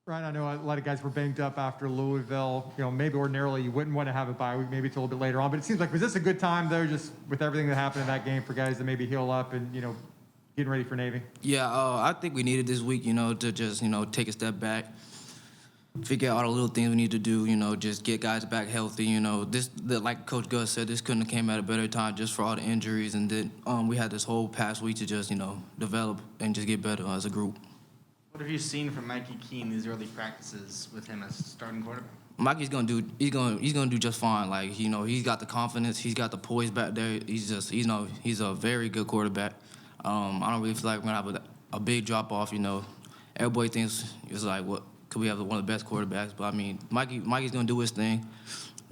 Right, I know a lot of guys were banged up after Louisville. Maybe ordinarily you wouldn't want to have a bye week. Maybe it's a little bit later on. But it seems like, was this a good time, though, just with everything that happened in that game for guys to maybe heal up and, getting ready for Navy? Yeah, I think we needed this week, to just, take a step back, figure out all the little things we need to do, just get guys back healthy. Like Coach Gus said, this couldn't have came at a better time just for all the injuries. And then we had this whole past week to just, develop and just get better as a group. What have you seen from Mikey Key in these early practices with him as starting quarterback? Mikey's gonna do just fine. Like, he's got the confidence, he's got the poise back there. He's a very good quarterback. I don't really feel like we're gonna have a big drop off. Everybody thinks it's like, what could we have one of the best quarterbacks? But I mean, Mikey's gonna do his thing.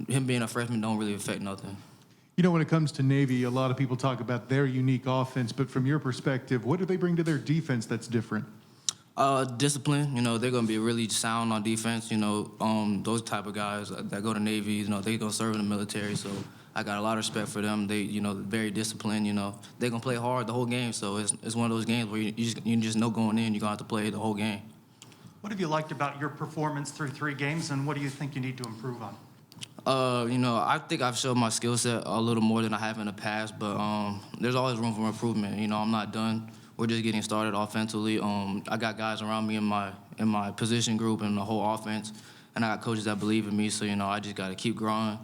Him being a freshman don't really affect nothing. When it comes to Navy, a lot of people talk about their unique offense, but from your perspective, what do they bring to their defense that's different? Discipline. They're gonna be really sound on defense. Those type of guys that go to Navy, they gonna serve in the military. So I got a lot of respect for them. They, very disciplined. They gonna play hard the whole game. So it's one of those games where you just know going in, you're gonna have to play the whole game. What have you liked about your performance through 3 games, and what do you think you need to improve on? I think I've showed my skill set a little more than I have in the past, but there's always room for improvement. I'm not done. We're just getting started offensively. I got guys around me in my position group and the whole offense, and I got coaches that believe in me. So I just got to keep growing,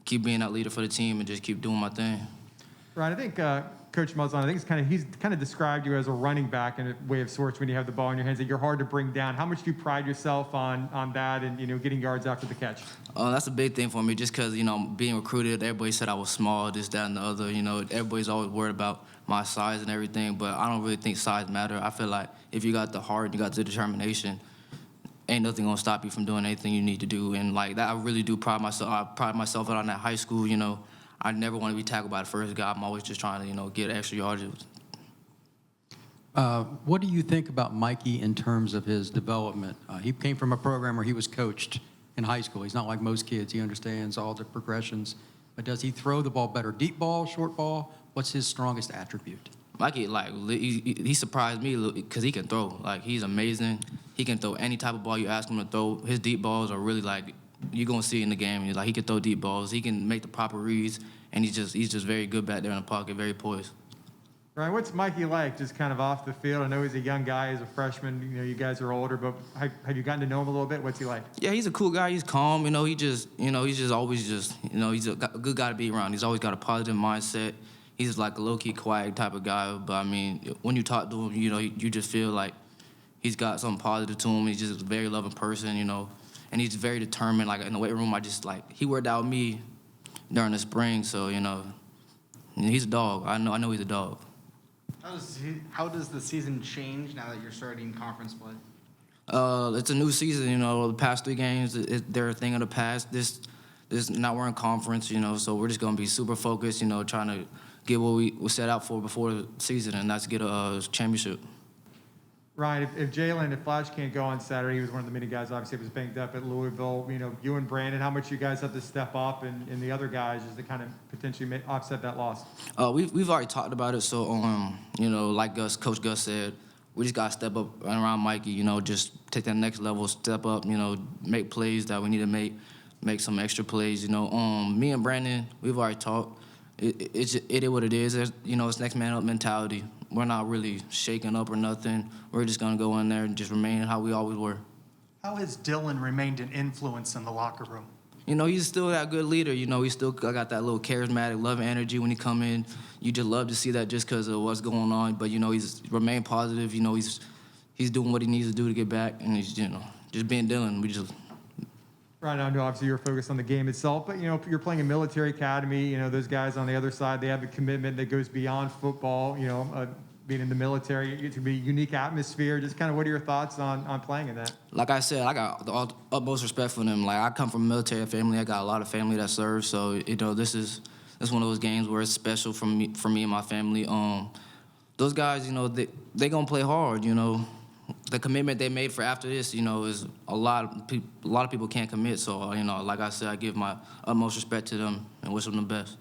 keep being that leader for the team, and just keep doing my thing. Right, I think Coach Muslin, he's kind of described you as a running back in a way of sorts when you have the ball in your hands, that you're hard to bring down. How much do you pride yourself on that and getting yards after the catch? That's a big thing for me, just because being recruited, everybody said I was small, this, that, and the other. Everybody's always worried about my size and everything, but I don't really think size matter. I feel like if you got the heart and you got the determination, ain't nothing gonna stop you from doing anything you need to do. And like that, I really do pride myself. I pride myself on that high school. I never want to be tackled by the first guy. I'm always just trying to, get extra yards. What do you think about Mikey in terms of his development? He came from a program where he was coached in high school. He's not like most kids. He understands all the progressions. But does he throw the ball better? Deep ball, short ball? What's his strongest attribute? Mikey, he surprised me because he can throw. He's amazing. He can throw any type of ball you ask him to throw. His deep balls are really you're gonna see it in the game. He can throw deep balls. He can make the proper reads, and he's just very good back there in the pocket, very poised. Ryan, what's Mikey like just kind of off the field? I know he's a young guy, he's a freshman. You guys are older, but have you gotten to know him a little bit? What's he like? Yeah, he's a cool guy. He's calm. He's just always he's a good guy to be around. He's always got a positive mindset. He's like a low-key, quiet type of guy. But I mean, when you talk to him, you just feel like he's got something positive to him. He's just a very loving person, and he's very determined. Like in the weight room, he worked out with me during the spring, so he's a dog. I know he's a dog. How does the season change now that you're starting conference play? It's a new season. The past 3 games, they're a thing of the past. This now we're in conference. So we're just gonna be super focused. Trying to get what we set out for before the season, and that's get a championship. Ryan, if Flash can't go on Saturday, he was one of the many guys, obviously, was banged up at Louisville. You and Brandon, how much you guys have to step up and the other guys just to kind of potentially offset that loss? We've already talked about it. So, like Coach Gus said, we just got to step up around Mikey, just take that next level, step up, make plays that we need to make some extra plays. Me and Brandon, we've already talked. It is what it is. It's next man up mentality. We're not really shaking up or nothing. We're just going to go in there and just remain how we always were. How has Dylan remained an influence in the locker room? He's still that good leader. He's still got that little charismatic, loving energy when he come in. You just love to see that just because of what's going on. But, he's remained positive. He's doing what he needs to do to get back. And he's, just being Dylan. Right now, I know obviously you're focused on the game itself, but you're playing a military academy. Those guys on the other side, they have a commitment that goes beyond football. Being in the military, it can be a unique atmosphere. Just kind of, what are your thoughts on playing in that? Like I said, I got the utmost respect for them. I come from a military family. I got a lot of family that serves. So this is one of those games where it's special for me and my family. Those guys, they gonna play hard. The commitment they made for after this, is a lot of people can't commit. So, like I said, I give my utmost respect to them and wish them the best.